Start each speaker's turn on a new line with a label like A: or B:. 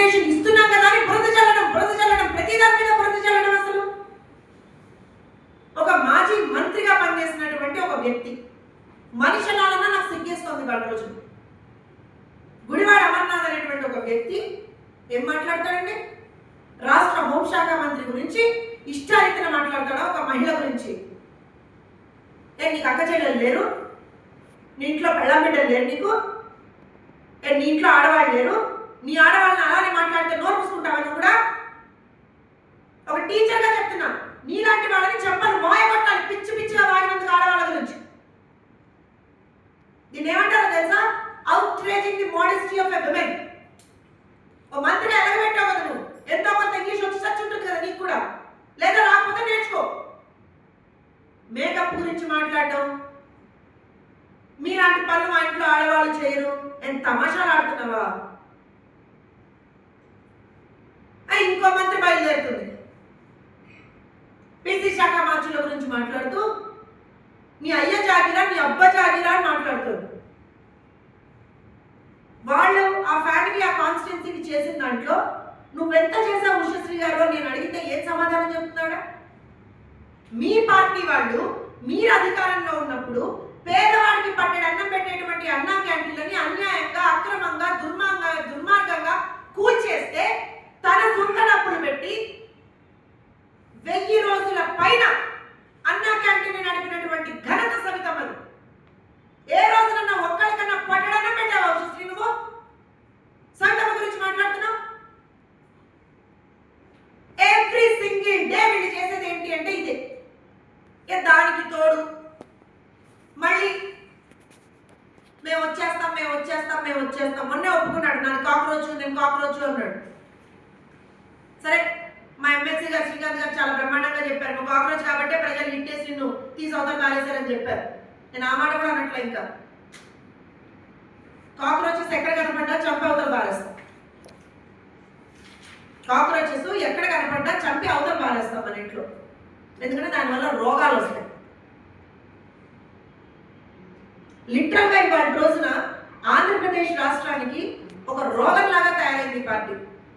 A: Declaration ఇస్తున్నాం కదా అని బురద చల్లడం ప్రతి దాని మీద బురద చల్లడం. అసలు ఒక మాజీ మంత్రిగా పనిచేసినటువంటి ఒక వ్యక్తి మనిషిలాలన్నా నాకు సిగ్గేస్తోంది. వాళ్ళ రోజు గుడివాడ అమర్నాథ్ అనేటువంటి ఒక వ్యక్తి ఏం మాట్లాడతాడండి? రాష్ట్ర హోంశాఖ మంత్రి గురించి ఇష్టారీతిన మాట్లాడతాడా? ఒక మహిళ గురించి నీకు అక్క చెల్లెలు లేరు, నీ ఇంట్లో పెళ్ళాం బిడ్డలు లేరు, నీ ఇంట్లో ఆడవాళ్ళు లేరు, నీ ఆడవాళ్ళని అలానే మాట్లాడితే నోరు పూసుకుంటావని కూడా ఒక టీచర్గా చెప్తున్నా. నీలాంటి వాళ్ళని చెప్పాలి వాయగొట్టాలి పిచ్చిగా వాగినందుకు ఆడవాళ్ళ గురించి. దీన్ని ఏమంటారో తెలుసా? Outraging the modesty of a women. ఓ మంత్రిగా ఎలగబెట్టావు కదా నువ్వు, ఎంతో కొంత ఇంగ్లీష్ వచ్చి సచ్చి ఉంటుంది కదా నీకు కూడా, లేదా రాకపోతే నేర్చుకో. మేకప్ గురించి మాట్లాడటం, మీలాంటి పనులు మా ఇంట్లో ఆడవాళ్ళు చేయరు, ఎంత తమాషాలు ఆడుతున్నావా? ఇంకో మంత్రి బయలుదేరుతుంది పీసీ శాఖ మార్చుల గురించి మాట్లాడుతూ నీ అయ్య జాగిరా నీ అబ్బ జాగిరా అని మాట్లాడుతుంది. వాళ్ళు ఆ ఫ్యామిలీ ఆ కాన్స్టిట్యున్సీకి చేసిన దాంట్లో నువ్వెంత చేసావు ఉషశ్రీ గారు నేను అడిగితే ఏం సమాధానం చెప్తున్నాడా? మీ పార్టీ వాళ్ళు మీరు అధికారంలో ఉన్నప్పుడు పేదవాడికి పట్టెడు అన్నం పెట్టేటువంటి అన్నా క్యాంటీన్లని అన్యాయంగా అక్రమంగా దుర్మార్గంగా కూల్చేస్తే తన సొంత డబ్బులు పెట్టి 1000 రోజుల పైన అన్నా క్యాంటీన్ నడిపినటువంటి ఘనత సవితమది. ఏ రోజునన్నా ఒక్కడికన్నా పట్టడన్నా పెట్టావా శ్రీ? నువ్వు సవితమ్మ గురించి మాట్లాడుతున్నావు. ఎవ్రీ సింగిల్ డే వీళ్ళు చేసేది ఏంటి అంటే ఇదే. దానికి తోడు మళ్ళీ మేము వచ్చేస్తాం మొన్నే ఒప్పుకున్నాడు నేను కాక్రోచ్ అన్నాడు. సరే మా ఎమ్మెల్సీ గారు శ్రీకాంత్ గారు చాలా బ్రహ్మాండంగా చెప్పారు, నువ్వు కాక్రోచ్ కాబట్టే ప్రజలు ఇంటేసి నిన్ను అవతల పారేశారని చెప్పారు. నేను ఆ మాట కూడా అన్నట్లే. ఇంకా కాక్రోచెస్ ఎక్కడ కనపడ్డా చంపి అవతల పారేస్తాం. కాక్రోచెస్ ఎక్కడ కనపడ్డా చంపి అవతల పారేస్తాం మన ఇంట్లో. ఎందుకంటే దానివల్ల రోగాలు వస్తాయి. లిటరల్గా ఇవాళ రోజున ఆంధ్రప్రదేశ్ రాష్ట్రానికి ఒక రోగంలాగా తయారైంది ఈ పార్టీ.